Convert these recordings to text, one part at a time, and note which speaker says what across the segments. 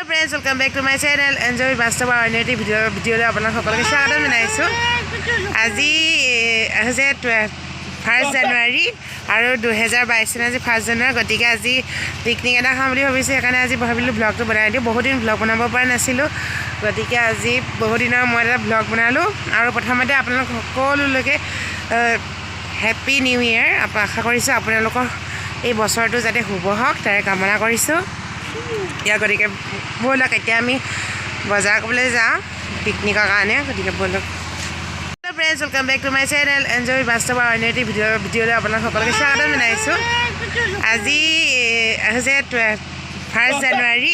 Speaker 1: Friends, welcome back to my channel. Enjoy Bastava Arneti video আপোনাক সকলোকে স্বাগতম জনাইছো। আজি আছে 1 জানুৱাৰী আৰু 2022 চনৰ আজি 1 জানুৱাৰী গতিকে আজি পিকনিক এটা খাম বুলি ভাবিছো সেইকাৰণে আজি ভাবিলো ব্লগটো বনাই দিও বহুত দিন ব্লগ বনাব পৰা নাছিলো গতিকে আজি বহুত দিনৰ মই এটা ব্লগ বনালো আৰু প্ৰথমতে আপোনালোক সকলোলৈকে হ্যাপি নিউ ইয়াৰ আশা কৰিছো আপোনালোকৰ এই বছৰটো যাতে শুভ হওক তাৰে কামনা কৰিছো ইয়াৰ গতিকে বলক এতিয়া আমি বজাৰ কৰিবলৈ যাওঁ পিকনিকৰ কাৰণে গতিকে বলক Friends, welcome back to my channel. Enjoy Bastava Arneti video আপোনাক সকলোকে স্বাগতম জনাইছো। আজি আছে 1 জানুৱাৰী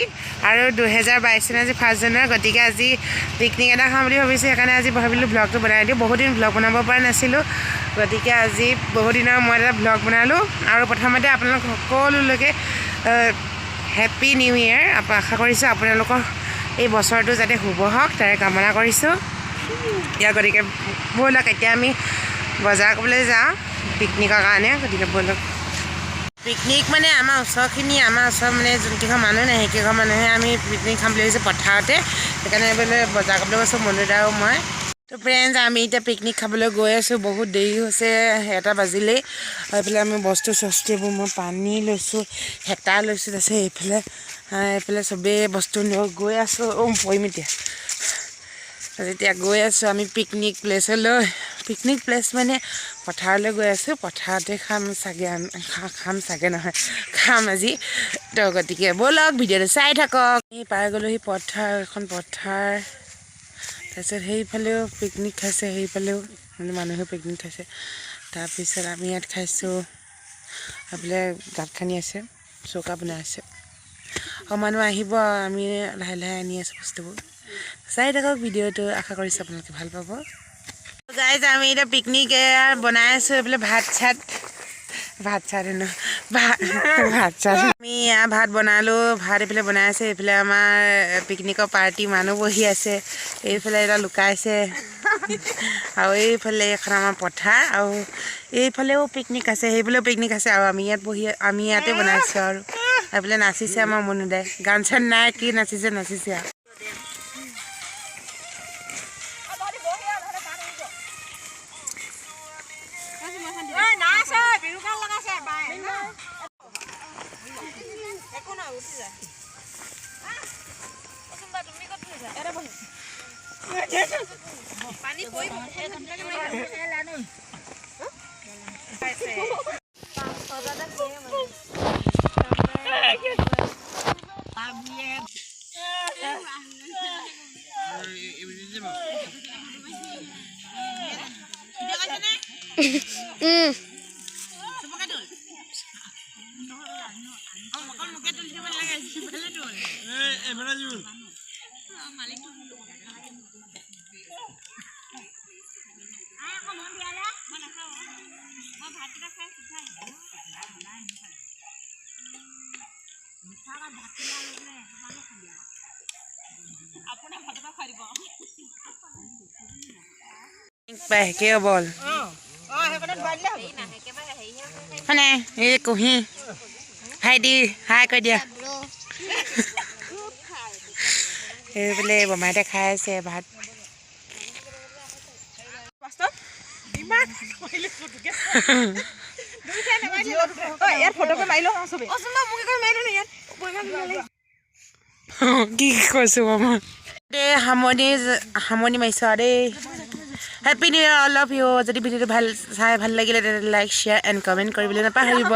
Speaker 1: আৰু 2022 চনৰ আজি 1 জানুৱাৰী গতিকে আজি পিকনিক এটা খাম বুলি ভাবিছো সেইকাৰণে আজি ভাবিলো ব্লগটো বনাই দিও বহুত দিন ব্লগ বনাব পৰা নাছিলো গতিকে আজি বহুত দিনৰ মই এটা ব্লগ বনালো আৰু প্ৰথমতে আপোনালোক সকলোলৈকে হ্যাপি নিউ ইয়াৰ আশা কৰিছো আপোনালোকৰ এই বছৰটো যাতে শুভ হওক তাৰে কামনা কৰিছো ইয়াৰ গতিকে বলক এতিয়া আমি বজাৰ কৰিবলৈ যাওঁ পিকনিকৰ কাৰণে গতিকে বলক পিকনিক মানে আমাৰ ওচৰখিনি আমাৰ ওচৰ মানে যোনকেইঘৰ মানুহ নাই সেইকেইঘৰ মানুহে আমি পিকনিক খাম বুলি ভাবিছোঁ পথাৰতে সেইকাৰণে বোলে বজাৰ কৰিবলৈ গৈছোঁ মনুদা আৰু মই তো ফ্ৰেণ্ডছ আমি এতিয়া পিকনিক খাবলৈ গৈ আছোঁ বহুত দেৰি হৈছে 1টা বাজিলেই এইফালে আমি বস্তু চস্তুবোৰ মই পানী লৈছোঁ হেতা লৈছোঁ তাৰপিছত এইফালে চবেই বস্তু লৈ গৈ আছোঁ পৰিম এতিয়া গৈ আছোঁ আমি পিকনিক প্লেচলৈ পিকনিক প্লেচ মানে পথাৰলৈ গৈ আছোঁ পথাৰতে খাম চাগে নহয় খাম আজি তো গতিকে বলক ভিডিঅ'টো চাই থাকক পাই গ'লোহি পথাৰ এখন পথাৰ তাৰপিছত সেইফালেও পিকনিক খাইছে সেইফালেও মানে মানুহে পিকনিক খাইছে তাৰপিছত আমি ইয়াত খাইছোঁ এইফালে গাঁত খানি আছে চৌকা বনাই আছে আৰু মানুহ আহিব আমি লাহে লাহে আনি আছোঁ বস্তুবোৰ চাই থাকক ভিডিঅ'টো আশা কৰিছোঁ আপোনালোকে ভাল পাব গাইজ আমি এতিয়া পিকনিক বনাই আছোঁ এইফালে ভাত চাত আমি ভাত বনালোঁ ভাত এইফালে বনাই আছে এইফালে আমাৰ পিকনিকৰ পাৰ্টি মানুহ বহি আছে এইফালে এটা লুকাইছে আৰু এইফালে এখন আমাৰ পথাৰ আৰু এইফালেও পিকনিক আছে সেইফালেও পিকনিক আছে আৰু আমি ইয়াতে বনাইছোঁ আৰু এইফালে নাচিছে আমাৰ মনুদাই গান চান নাই কি নাচিছে আৰু হেকে বল মানে এই কুহি হাই দি হাই কৈ দিয়া এইফালে বমাইতে খাই আছে ভাত কি কৈছো মামা দে সামৰণি মাৰিছো আৰু দেই happy new year all of you যদি ভিডিঅ'টো ভাল লাগিলে তেন্তে লাইক শ্বেয়াৰ এণ্ড কমেণ্ট কৰিবলৈ নাপাহৰিব